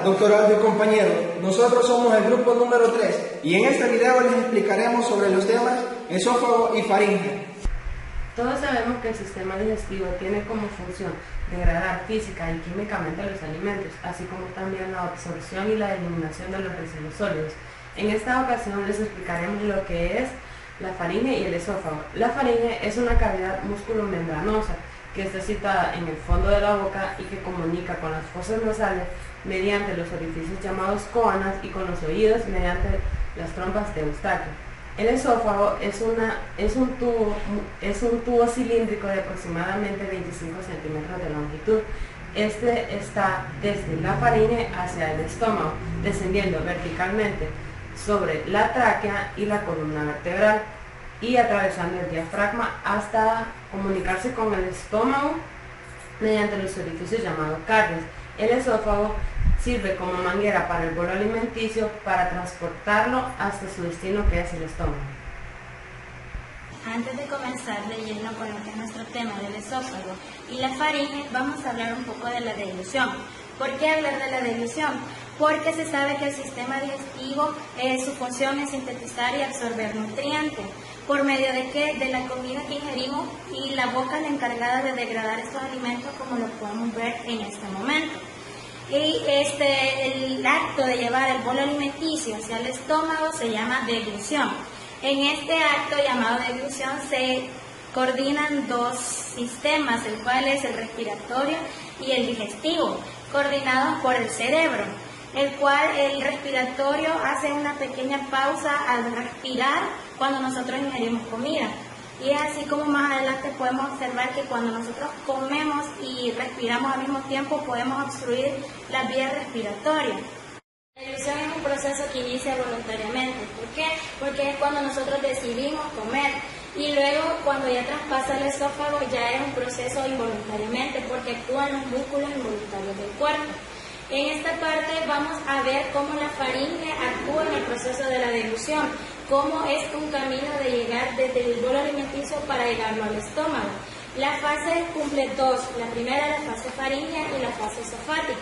doctor Aldo y compañero. Nosotros somos el grupo número 3 y en este video les explicaremos sobre los temas esófago y faringe. Todos sabemos que el sistema digestivo tiene como función degradar física y químicamente los alimentos, así como también la absorción y la eliminación de los residuos sólidos. En esta ocasión les explicaremos lo que es la faringe y el esófago. La faringe es una cavidad músculo-membranosa que está situada en el fondo de la boca y que comunica con las fosas nasales mediante los orificios llamados coanas y con los oídos mediante las trompas de Eustaquio. El esófago es un tubo cilíndrico de aproximadamente 25 centímetros de longitud. Este está desde la faringe hacia el estómago, descendiendo verticalmente sobre la tráquea y la columna vertebral y atravesando el diafragma hasta comunicarse con el estómago mediante los orificios llamados cardias. El esófago sirve como manguera para el bolo alimenticio para transportarlo hasta su destino, que es el estómago. Antes de comenzar de lleno con lo que es nuestro tema del esófago y la faringe, vamos a hablar un poco de la deglución. ¿Por qué hablar de la deglución? Porque se sabe que el sistema digestivo, su función es sintetizar y absorber nutrientes. ¿Por medio de qué? De la comida que ingerimos, y la boca es la encargada de degradar estos alimentos, como lo podemos ver en este momento. Y el acto de llevar el bolo alimenticio hacia el estómago se llama deglución. En este acto llamado deglución se coordinan dos sistemas, el cual es el respiratorio y el digestivo, coordinados por el cerebro, el cual el respiratorio hace una pequeña pausa al respirar cuando nosotros ingerimos comida. Y es así como más adelante podemos observar que cuando nosotros comemos y respiramos al mismo tiempo podemos obstruir las vías respiratorias. La deglución es un proceso que inicia voluntariamente. ¿Por qué? Porque es cuando nosotros decidimos comer. Y luego, cuando ya traspasa el esófago, ya es un proceso involuntariamente, porque actúan los músculos involuntarios del cuerpo. En esta parte vamos a ver cómo la faringe actúa en el proceso de la deglución, cómo es un camino de llegar desde el bolo alimenticio para llegarlo al estómago. La fase cumple dos: la primera, la fase faríngea, y la fase esofágica.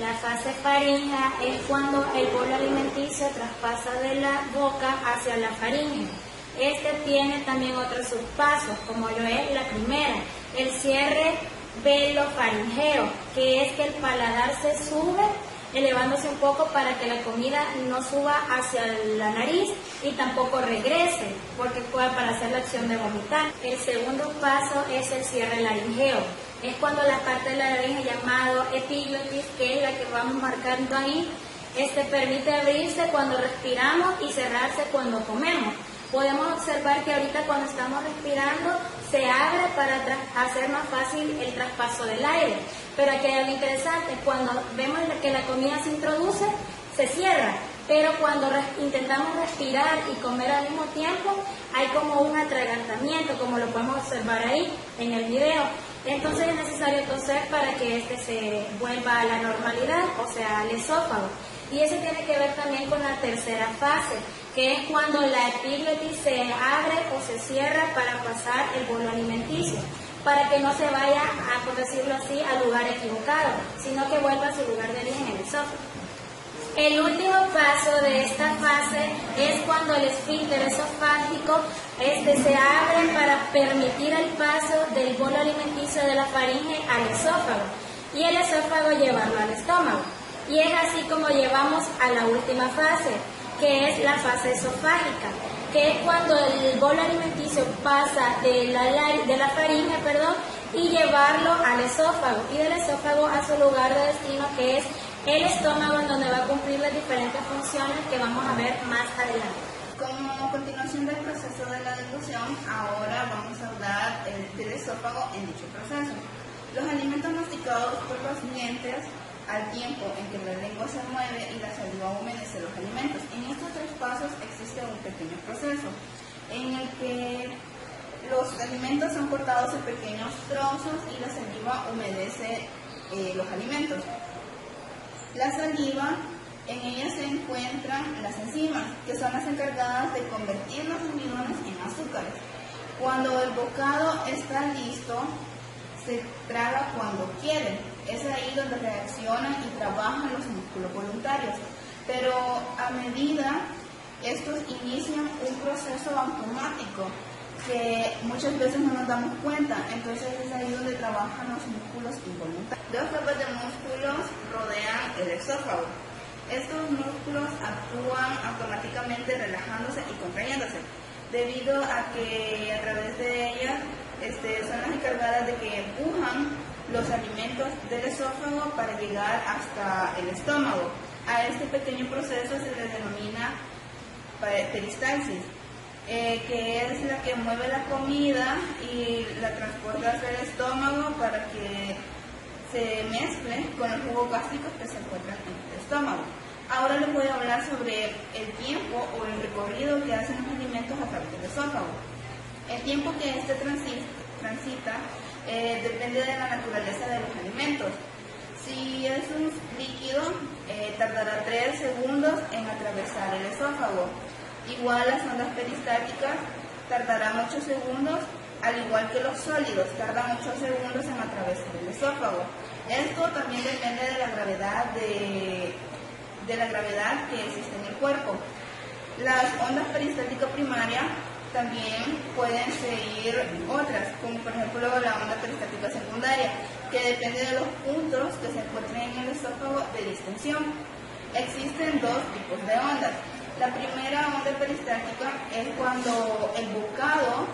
La fase faríngea es cuando el bolo alimenticio traspasa de la boca hacia la faringe. Este tiene también otros subpasos, como lo es la primera, el cierre velofaringeo, que es que el paladar se sube elevándose un poco para que la comida no suba hacia la nariz y tampoco regrese, porque puede para hacer la acción de vomitar. El segundo paso es el cierre laringeo. Es cuando la parte de la laringe llamado epiglotis, que es la que vamos marcando ahí, permite abrirse cuando respiramos y cerrarse cuando comemos. Podemos observar que ahorita cuando estamos respirando se abre para hacer más fácil el traspaso del aire. Pero aquí hay algo interesante: cuando vemos que la comida se introduce, se cierra. Pero cuando intentamos respirar y comer al mismo tiempo, hay como un atragantamiento, como lo podemos observar ahí en el video. Entonces es necesario toser para que se vuelva a la normalidad, o sea, al esófago. Y eso tiene que ver también con la tercera fase, que es cuando la epiglotis se abre o se cierra para pasar el bolo alimenticio, para que no se vaya, por decirlo así, al lugar equivocado, sino que vuelva a su lugar de origen, el esófago. El último paso de esta fase es cuando el esfínter esofágico se abre para permitir el paso del bolo alimenticio de la faringe al esófago, y el esófago llevarlo al estómago. Y es así como llevamos a la última fase, que es la fase esofágica, que es cuando el bolo alimenticio pasa de la faringe, y llevarlo al esófago, y del esófago a su lugar de destino, que es el estómago, en donde va a cumplir las diferentes funciones que vamos a ver más adelante. Como continuación del proceso de la deglución, ahora vamos a hablar del esófago en dicho proceso. Los alimentos masticados por los dientes al tiempo en que la lengua se mueve y la saliva humedece los alimentos. En estos tres pasos existe un pequeño proceso en el que los alimentos son cortados en pequeños trozos y la saliva humedece los alimentos. La saliva, en ella se encuentran las enzimas, que son las encargadas de convertir los almidones en azúcares. Cuando el bocado está listo, se traga cuando quiera. quieren. Es ahí donde reaccionan y trabajan los músculos voluntarios. Pero a medida estos inician un proceso automático que muchas veces no nos damos cuenta, entonces es ahí donde trabajan los músculos involuntarios. Dos capas de músculos rodean el esófago. Estos músculos actúan automáticamente relajándose y contrayéndose, debido a que a través de ellas son las encargadas de que empujan los alimentos del esófago para llegar hasta el estómago. A este pequeño proceso se le denomina peristalsis, que es la que mueve la comida y la transporta hacia el estómago para que se mezcle con el jugo gástrico que se encuentra en el estómago. Ahora les voy a hablar sobre el tiempo o el recorrido que hacen los alimentos a través del esófago. El tiempo que este transita depende de la naturaleza de los alimentos. Si es un líquido, tardará 3 segundos en atravesar el esófago. Igual las ondas peristálticas tardarán 8 segundos, al igual que los sólidos, tardan 8 segundos en atravesar el esófago. Esto también depende de la gravedad que existe en el cuerpo. Las ondas peristálticas primarias también pueden seguir otras, como por ejemplo la onda peristáltica secundaria, que depende de los puntos que se encuentren en el esófago de distensión. Existen dos tipos de ondas. La primera onda peristáltica es cuando el bocado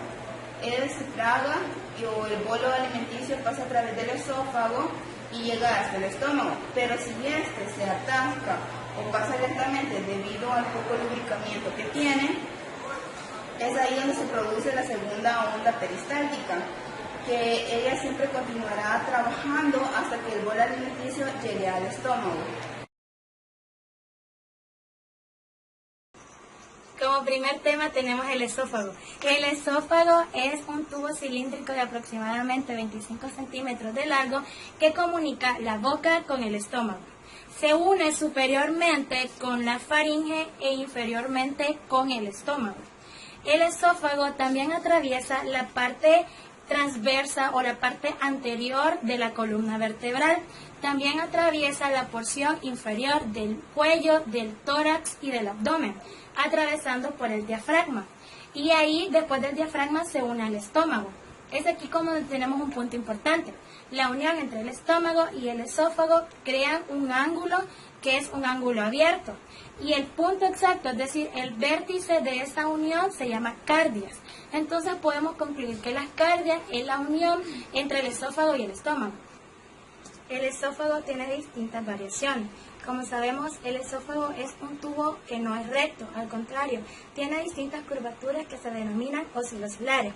se traga o el bolo alimenticio pasa a través del esófago y llega hasta el estómago, pero si este se atasca o pasa lentamente debido al poco lubricamiento que tiene, es ahí donde se produce la segunda onda peristáltica, que ella siempre continuará trabajando hasta que el bolo alimenticio llegue al estómago. Como primer tema tenemos el esófago. El esófago es un tubo cilíndrico de aproximadamente 25 centímetros de largo que comunica la boca con el estómago. Se une superiormente con la faringe e inferiormente con el estómago. El esófago también atraviesa la parte transversa o la parte anterior de la columna vertebral. También atraviesa la porción inferior del cuello, del tórax y del abdomen, atravesando por el diafragma. Y ahí, después del diafragma, se une al estómago. Es aquí como tenemos un punto importante. La unión entre el estómago y el esófago crean un ángulo que es un ángulo abierto. Y el punto exacto, es decir, el vértice de esa unión se llama cardias. Entonces podemos concluir que las cardias es la unión entre el esófago y el estómago. El esófago tiene distintas variaciones. Como sabemos, el esófago es un tubo que no es recto, al contrario, tiene distintas curvaturas que se denominan oscilosolares.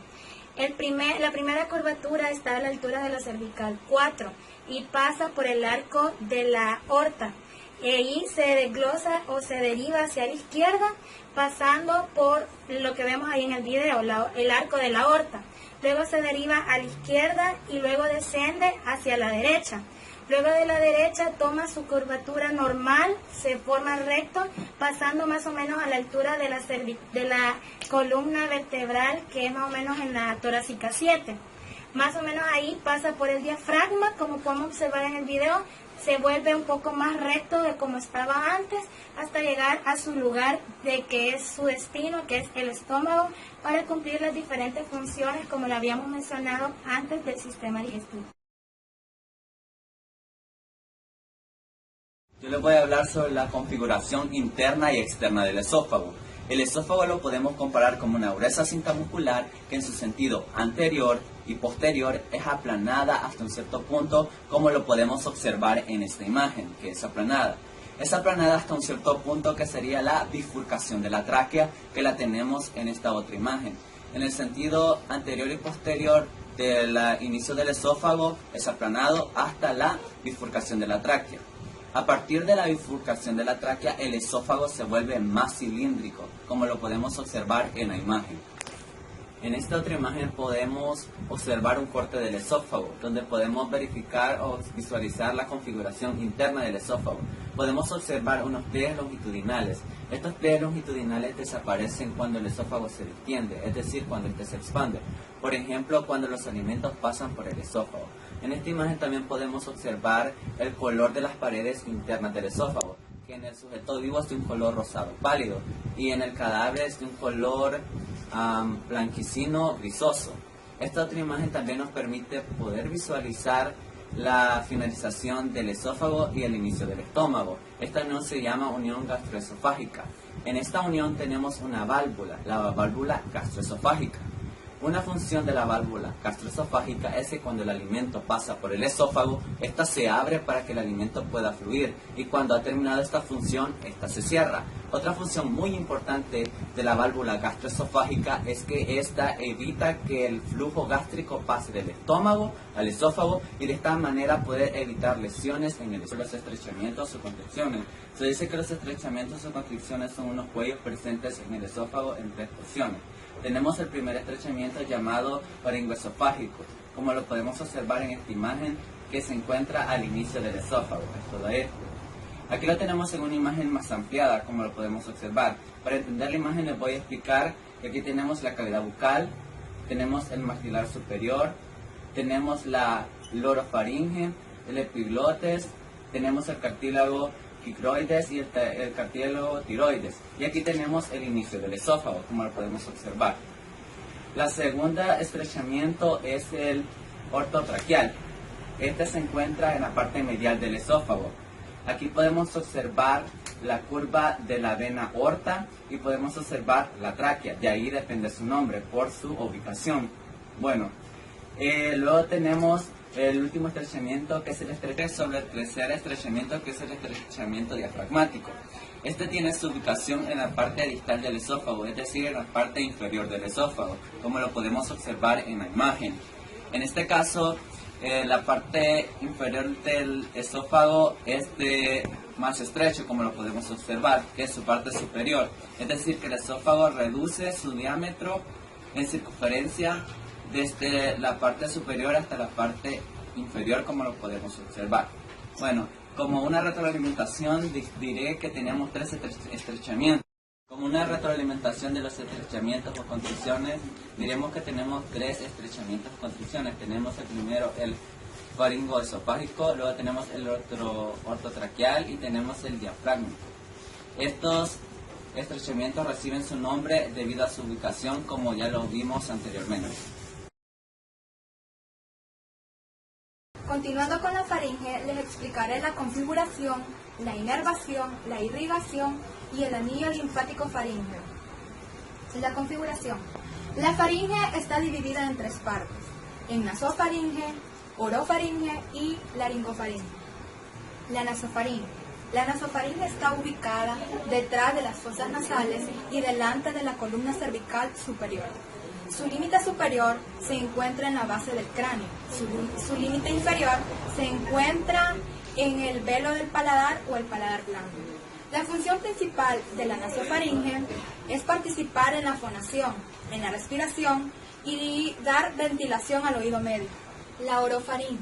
La primera curvatura está a la altura de la cervical 4 y pasa por el arco de la aorta. Y ahí se desglosa o se deriva hacia la izquierda, pasando por lo que vemos ahí en el video, el arco de la aorta. Luego se deriva a la izquierda y luego desciende hacia la derecha. Luego de la derecha toma su curvatura normal, se forma recto, pasando más o menos a la altura de la columna vertebral, que es más o menos en la torácica 7. Más o menos ahí pasa por el diafragma, como podemos observar en el video, se vuelve un poco más recto de como estaba antes, hasta llegar a su lugar de que es su destino, que es el estómago, para cumplir las diferentes funciones, como lo habíamos mencionado antes, del sistema digestivo. Yo les voy a hablar sobre la configuración interna y externa del esófago. El esófago lo podemos comparar como una gruesa cinta muscular que en su sentido anterior y posterior es aplanada hasta un cierto punto, como lo podemos observar en esta imagen, que es aplanada. Es aplanada hasta un cierto punto, que sería la bifurcación de la tráquea, que la tenemos en esta otra imagen. En el sentido anterior y posterior del inicio del esófago es aplanado hasta la bifurcación de la tráquea. A partir de la bifurcación de la tráquea, el esófago se vuelve más cilíndrico, como lo podemos observar en la imagen. En esta otra imagen podemos observar un corte del esófago, donde podemos verificar o visualizar la configuración interna del esófago. Podemos observar unos pliegues longitudinales. Estos pliegues longitudinales desaparecen cuando el esófago se distiende, es decir, cuando este se expande. Por ejemplo, cuando los alimentos pasan por el esófago. En esta imagen también podemos observar el color de las paredes internas del esófago, que en el sujeto vivo es de un color rosado pálido y en el cadáver es de un color blanquecino grisoso. Esta otra imagen también nos permite poder visualizar la finalización del esófago y el inicio del estómago. Esta unión se llama unión gastroesofágica. En esta unión tenemos una válvula, la válvula gastroesofágica. Una función de la válvula gastroesofágica es que cuando el alimento pasa por el esófago, ésta se abre para que el alimento pueda fluir y cuando ha terminado esta función, ésta se cierra. Otra función muy importante de la válvula gastroesofágica es que ésta evita que el flujo gástrico pase del estómago al esófago y de esta manera poder evitar lesiones en el esófago. Los estrechamientos o constricciones. Se dice que los estrechamientos o constricciones son unos cuellos presentes en el esófago en 3 porciones. Tenemos el primer estrechamiento llamado faringoesofágico, como lo podemos observar en esta imagen que se encuentra al inicio del esófago, es todo esto. Aquí lo tenemos en una imagen más ampliada, como lo podemos observar. Para entender la imagen les voy a explicar que aquí tenemos la cavidad bucal, tenemos el maxilar superior, tenemos la lorofaringe, el epiglotes, tenemos el cartílago quigroides y el cartílago tiroides. Y aquí tenemos el inicio del esófago, como lo podemos observar. La segunda estrechamiento es el ortotraqueal. Este se encuentra en la parte medial del esófago. Aquí podemos observar la curva de la vena aorta y podemos observar la tráquea. De ahí depende su nombre, por su ubicación. Bueno, luego tenemos el último estrechamiento, que es el sobre el tercer estrechamiento, que es el estrechamiento diafragmático. Este tiene su ubicación en la parte distal del esófago, es decir, en la parte inferior del esófago, como lo podemos observar en la imagen. En este caso, la parte inferior del esófago es más estrecho, como lo podemos observar, que es su parte superior. Es decir, que el esófago reduce su diámetro en circunferencia desde la parte superior hasta la parte inferior, como lo podemos observar. Bueno, como una retroalimentación diré que tenemos 3 estrechamientos. Como una retroalimentación de los estrechamientos o constricciones, diremos que tenemos 3 estrechamientos o constricciones. Tenemos el primero, el faringoesofágico, luego tenemos el ortotraqueal y tenemos el diafragmático. Estos estrechamientos reciben su nombre debido a su ubicación, como ya lo vimos anteriormente. Continuando con la faringe, les explicaré la configuración, la inervación, la irrigación y el anillo linfático faríngeo. La configuración. La faringe está dividida en 3 partes: en nasofaringe, orofaringe y laringofaringe. La nasofaringe. La nasofaringe está ubicada detrás de las fosas nasales y delante de la columna cervical superior. Su límite superior se encuentra en la base del cráneo. Su límite inferior se encuentra en el velo del paladar o el paladar blando. La función principal de la nasofaringe es participar en la fonación, en la respiración y dar ventilación al oído medio. La orofaringe.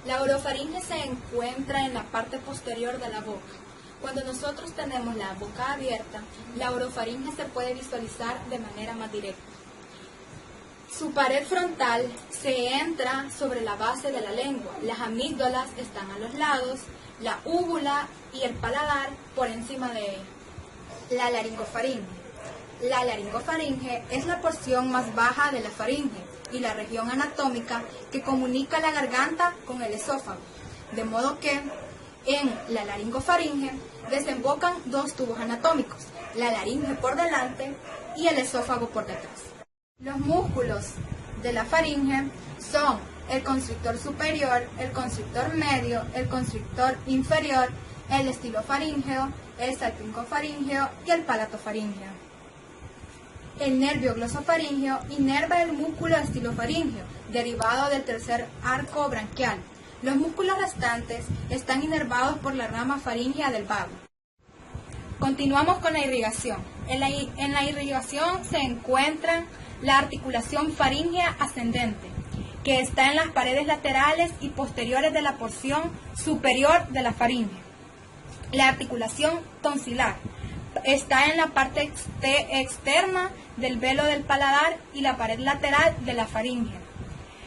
La orofaringe se encuentra en la parte posterior de la boca. Cuando nosotros tenemos la boca abierta, la orofaringe se puede visualizar de manera más directa. Su pared frontal se entra sobre la base de la lengua. Las amígdalas están a los lados, la úvula y el paladar por encima de ella. La laringofaringe. La laringofaringe es la porción más baja de la faringe y la región anatómica que comunica la garganta con el esófago, de modo que en la laringofaringe desembocan 2 tubos anatómicos, la laringe por delante y el esófago por detrás. Los músculos de la faringe son el constrictor superior, el constrictor medio, el constrictor inferior, el estilofaríngeo, el salpingofaríngeo y el palatofaríngeo. El nervio glosofaríngeo inerva el músculo estilofaríngeo, derivado del tercer arco branquial. Los músculos restantes están inervados por la rama faríngea del vago. Continuamos con la irrigación. En la irrigación se encuentra la articulación faríngea ascendente, que está en las paredes laterales y posteriores de la porción superior de la faringe. La articulación tonsilar está en la parte externa del velo del paladar y la pared lateral de la faringe.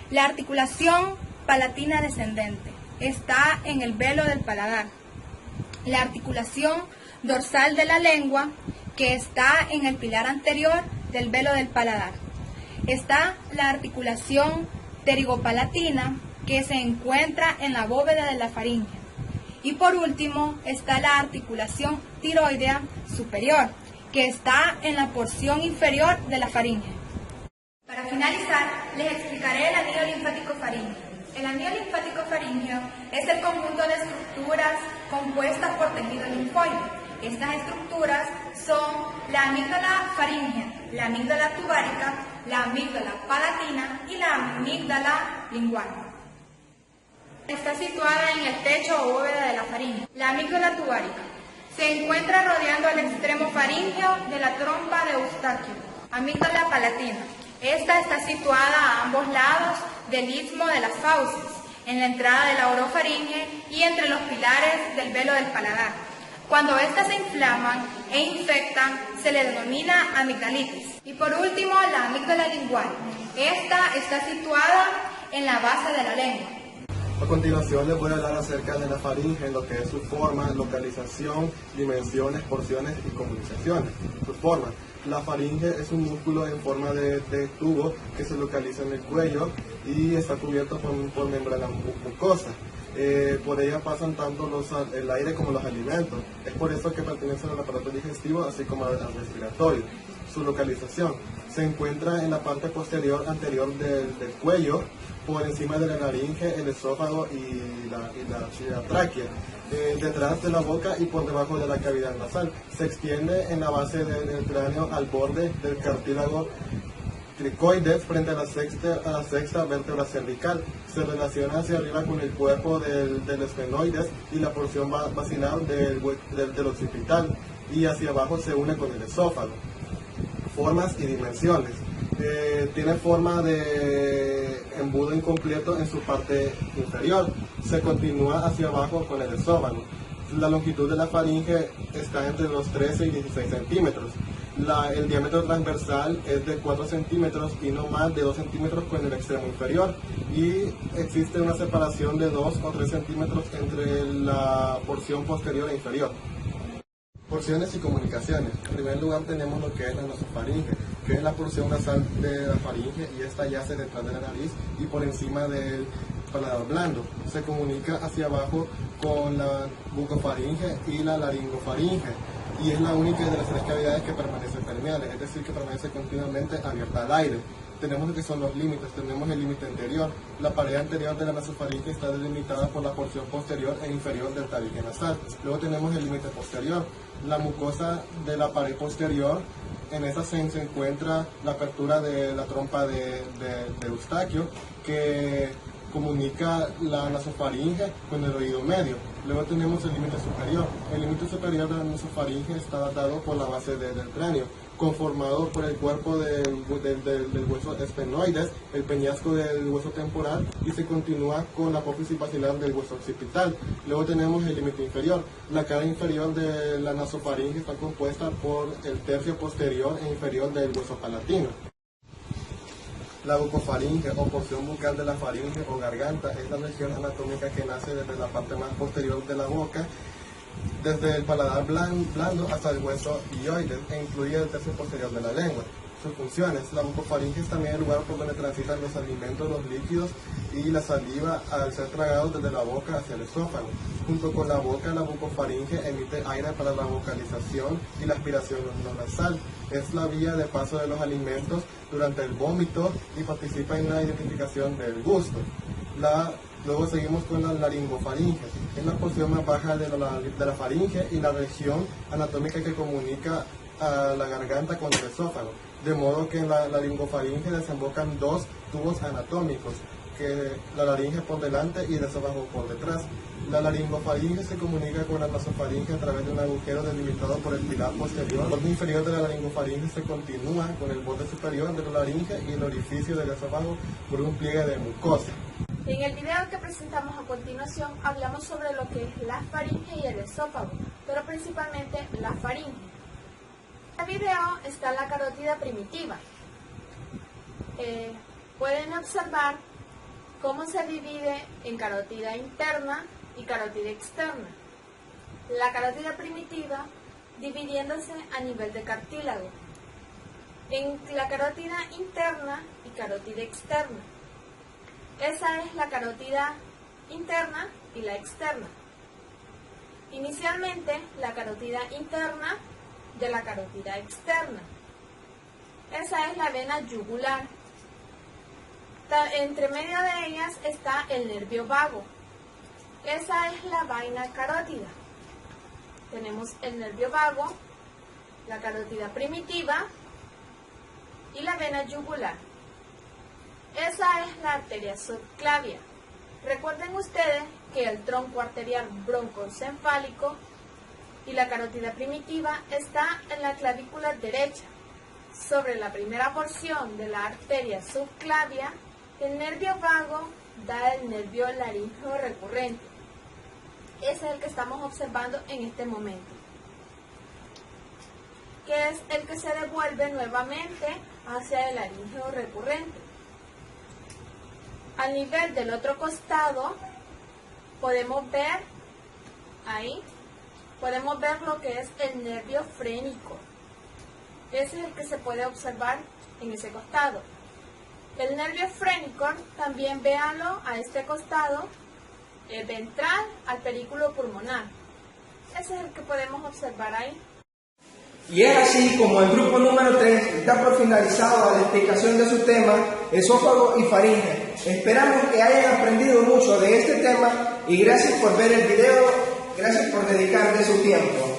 La articulación palatina descendente. Está en el velo del paladar. La articulación dorsal de la lengua, que está en el pilar anterior del velo del paladar. Está la articulación pterigopalatina, que se encuentra en la bóveda de la faringe. Y por último está la articulación tiroidea superior, que está en la porción inferior de la faringe. Para finalizar, les explicaré el anillo linfático faríngeo. El anillo linfático faríngeo es el conjunto de estructuras compuestas por tejido linfóide. Estas estructuras son la amígdala faríngea, la amígdala tubárica, la amígdala palatina y la amígdala lingual. Está situada en el techo o bóveda de la faringe. La amígdala tubárica se encuentra rodeando el extremo faríngeo de la trompa de Eustaquio. Amígdala palatina. Esta está situada a ambos lados del istmo de las fauces, en la entrada de la orofaringe y entre los pilares del velo del paladar. Cuando éstas se inflaman e infectan, se le denomina amigdalitis. Y por último, la amígdala lingual. Esta está situada en la base de la lengua. A continuación les voy a hablar acerca de la faringe, en lo que es su forma, localización, dimensiones, porciones y comunicaciones. Su forma. La faringe es un músculo en forma de tubo que se localiza en el cuello y está cubierto por membrana mucosa. Por ella pasan tanto el aire como los alimentos. Es por eso que pertenecen al aparato digestivo así como al respiratorio. Su localización se encuentra en la parte posterior anterior del cuello, por encima de la laringe, el esófago y la tráquea, detrás de la boca y por debajo de la cavidad nasal. Se extiende en la base del cráneo al borde del cartílago cricoides frente a la sexta vértebra cervical. Se relaciona hacia arriba con el cuerpo del esfenoides y la porción basilar del occipital, y hacia abajo se une con el esófago. Formas y dimensiones. Tiene forma de embudo incompleto en su parte inferior. Se continúa hacia abajo con el esófago. La longitud de la faringe está entre los 13 y 16 centímetros. El diámetro transversal es de 4 centímetros y no más de 2 centímetros con el extremo inferior. Y existe una separación de 2 o 3 centímetros entre la porción posterior e inferior. Porciones y comunicaciones. En primer lugar tenemos lo que es la nasofaringe, que es la porción nasal de la faringe, y esta yace detrás de la nariz y por encima del paladar blando. Se comunica hacia abajo con la bucofaringe y la laringofaringe, y es la única de las 3 cavidades que permanecen permeables, es decir, que permanece continuamente abierta al aire. Tenemos lo que son los límites. Tenemos el límite anterior. La pared anterior de la nasofaringe está delimitada por la porción posterior e inferior del tabique nasal. Luego tenemos el límite posterior. La mucosa de la pared posterior, en esa se encuentra la apertura de la trompa de Eustaquio, que comunica la nasofaringe con el oído medio. Luego tenemos el límite superior. El límite superior de la nasofaringe está dado por la base del cráneo, conformado por el cuerpo del hueso esfenoides, el peñasco del hueso temporal, y se continúa con la apófisis basilar del hueso occipital. Luego tenemos el límite inferior. La cara inferior de la nasofaringe está compuesta por el tercio posterior e inferior del hueso palatino. La bucofaringe o porción bucal de la faringe o garganta es la región anatómica que nace desde la parte más posterior de la boca, desde el paladar blando hasta el hueso hioides, e incluye el tercio posterior de la lengua. Sus funciones. La bucofaringe es también el lugar por donde transitan los alimentos, los líquidos y la saliva al ser tragados desde la boca hacia el esófago. Junto con la boca, la bucofaringe emite aire para la vocalización y la aspiración no nasal. Es la vía de paso de los alimentos durante el vómito y participa en la identificación del gusto. Luego seguimos con la laringofaringe. Es la porción más baja de la faringe y la región anatómica que comunica a la garganta con el esófago. De modo que en la laringofaringe desembocan 2 tubos anatómicos, que la laringe por delante y el esófago por detrás. La laringofaringe se comunica con la nasofaringe a través de un agujero delimitado por el pilar posterior. El borde inferior de la laringofaringe se continúa con el borde superior de la laringe y el orificio del esófago por un pliegue de mucosa. En el video que presentamos a continuación hablamos sobre lo que es la faringe y el esófago, pero principalmente la faringe. En el video está la carótida primitiva. Pueden observar ¿Cómo se divide en carótida interna y carótida externa? La carótida primitiva dividiéndose a nivel de cartílago, en la carótida interna y carótida externa. Esa es la carótida interna y la externa. Inicialmente, la carótida interna de la carótida externa. Esa es la vena yugular. Entre medio de ellas está el nervio vago. Esa es la vaina carótida. Tenemos el nervio vago, la carótida primitiva y la vena yugular. Esa es la arteria subclavia. Recuerden ustedes que el tronco arterial broncoencefálico y la carótida primitiva está en la clavícula derecha. Sobre la primera porción de la arteria subclavia, el nervio vago da el nervio laríngeo recurrente. Ese es el que estamos observando en este momento, que es el que se devuelve nuevamente hacia el laríngeo recurrente. Al nivel del otro costado, podemos ver lo que es el nervio frénico. Ese es el que se puede observar en ese costado. El nervio frénico, también véanlo a este costado, ventral al perículo pulmonar. Ese es el que podemos observar ahí. Y es así como el grupo número 3 da por finalizado la explicación de su tema, esófago y faringe. Esperamos que hayan aprendido mucho de este tema y gracias por ver el video, gracias por dedicarle su tiempo.